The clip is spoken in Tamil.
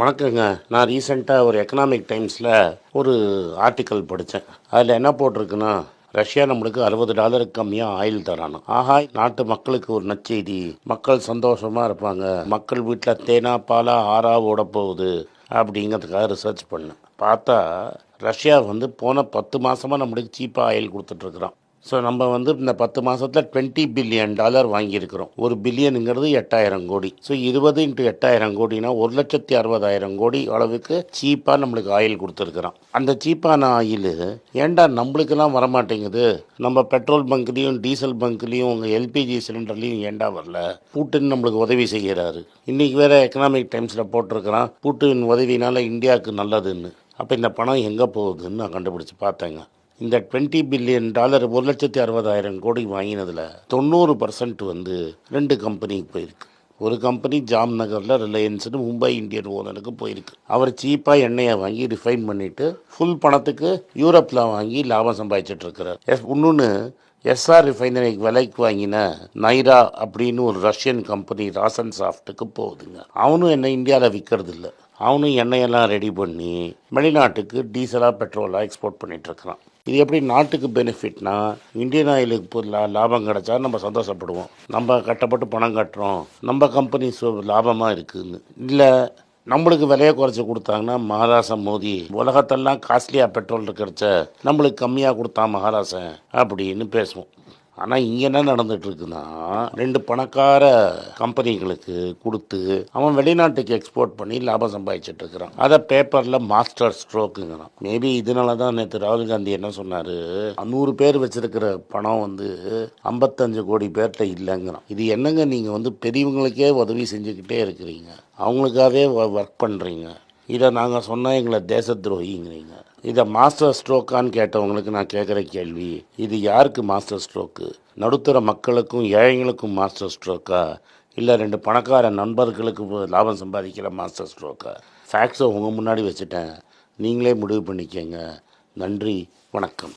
வணக்கங்க. நான் ரீசெண்டாக ஒரு எக்கனாமிக் டைம்ஸில் ஒரு ஆர்டிக்கல் படித்தேன். அதில் என்ன போட்டிருக்குன்னா, ரஷ்யா நம்மளுக்கு $60 கம்மியாக ஆயில் தரானோ. ஆஹா, நாட்டு மக்களுக்கு ஒரு நற்செய்தி. மக்கள் சந்தோஷமாக இருப்பாங்க. மக்கள் வீட்டில் தேனா பாலா ஆறா ஓட போகுது அப்படிங்கிறதுக்காக ரிசர்ச் பண்ணேன். பார்த்தா ரஷ்யா போன 10 மாதமாக நம்மளுக்கு சீப்பாக ஆயில் கொடுத்துட்ருக்குறான். ஸோ நம்ம இந்த 10 மாதத்தில் $20 பில்லியன் வாங்கியிருக்கிறோம். 1 பில்லியனுங்கிறது 8000 கோடி. ஸோ 20 × 8000 கோடினா 1,60,000 கோடி அளவுக்கு சீப்பாக நம்மளுக்கு ஆயில் கொடுத்துருக்குறான். அந்த சீப்பான ஆயில் ஏன்டா நம்மளுக்கெல்லாம் வரமாட்டேங்குது? நம்ம பெட்ரோல் பங்க்லேயும் டீசல் பங்க்லேயும் உங்கள் எல்பிஜி சிலிண்டர்லேயும் ஏன்டா வரல? பூட்டின் நம்மளுக்கு உதவி செய்கிறாரு. இன்றைக்கி வேறு எக்கனாமிக் டைம்ஸில் போட்டிருக்கிறான், பூட்டின் உதவினால் இந்தியாவுக்கு நல்லதுன்னு. அப்போ இந்த பணம் எங்கே போகுதுன்னு நான் கண்டுபிடிச்சி பார்த்தேங்க. இந்த $20 பில்லியன் 1,60,000 கோடி வாங்கினதில் 90% 2 கம்பெனிக்கு போயிருக்கு. ஒரு கம்பெனி ஜாம்நகரில் ரிலையன்ஸ்னு மும்பை இந்தியன் ஓனருக்கு போயிருக்கு. அவர் சீப்பாக எண்ணெயை வாங்கி ரிஃபைன் பண்ணிவிட்டு ஃபுல் பணத்துக்கு யூரோப்பில் வாங்கி லாபம் சம்பாதிச்சிட்ருக்கிறார். இன்னொன்று எஸ்ஆர் ரிஃபைனரிக்கு விலைக்கு வாங்கின நைரா அப்படின்னு ஒரு ரஷ்யன் கம்பெனி ராசன் சாஃப்ட்டுக்கு போகுதுங்க. அவனும் இந்தியாவில் விற்கிறது இல்லை. அவனும் எண்ணெயெல்லாம் ரெடி பண்ணி வெளிநாட்டுக்கு டீசலாக பெட்ரோலாக எக்ஸ்போர்ட் பண்ணிகிட்ருக்கிறான். இது எப்படி நாட்டுக்கு பெனிஃபிட்னா, இந்தியன் ஆயிலுக்கு லாபம் கிடச்சா நம்ம சந்தோஷப்படுவோம். நம்ம கட்டப்பட்டு பணம் கட்டுறோம், நம்ம கம்பெனி லாபமாக இருக்குதுன்னு. இல்லை, நம்மளுக்கு விலையை குறைச்சி கொடுத்தாங்கன்னா மகாராஷ்டிரா மோதி உலகத்தெல்லாம் காஸ்ட்லியாக பெட்ரோல் இருக்கிறச்ச நம்மளுக்கு கம்மியாக கொடுத்தான் மகாராஷ்டிரன் அப்படின்னு பேசுவோம். ஆனால் இங்கே என்ன நடந்துகிட்ருக்குன்னா, 2 பணக்கார கம்பெனிகளுக்கு கொடுத்து அவன் வெளிநாட்டுக்கு எக்ஸ்போர்ட் பண்ணி லாபம் சம்பாதிச்சிட்ருக்கிறான். அதை பேப்பரில் மாஸ்டர் ஸ்ட்ரோக்குங்கிறான். மேபி இதனால தான் நேற்று ராகுல் காந்தி என்ன சொன்னார், 100 பேர் வச்சுருக்கிற பணம் 55 கோடி பேர்கிட்ட இல்லைங்கிறான். இது என்னங்க, நீங்கள் பெரியவங்களுக்கே உதவி செஞ்சுக்கிட்டே இருக்கிறீங்க, அவங்களுக்காகவே ஒர்க் பண்ணுறீங்க. இதை நாங்கள் சொன்னால் எங்களை தேச துரோகிங்கிறீங்க. இதை மாஸ்டர் ஸ்ட்ரோக்கான்னு கேட்டவங்களுக்கு நான் கேட்குற கேள்வி, இது யாருக்கு மாஸ்டர் ஸ்ட்ரோக்கு? நடுத்தர மக்களுக்கும் ஏழைங்களுக்கும் மாஸ்டர் ஸ்ட்ரோக்கா, இல்லை 2 பணக்கார நண்பர்களுக்கு லாபம் சம்பாதிக்கிற மாஸ்டர் ஸ்ட்ரோக்கா? ஃபேக்ட்ஸை உங்கள் முன்னாடி வச்சுட்டேன், நீங்களே முடிவு பண்ணிக்கங்க. நன்றி, வணக்கம்.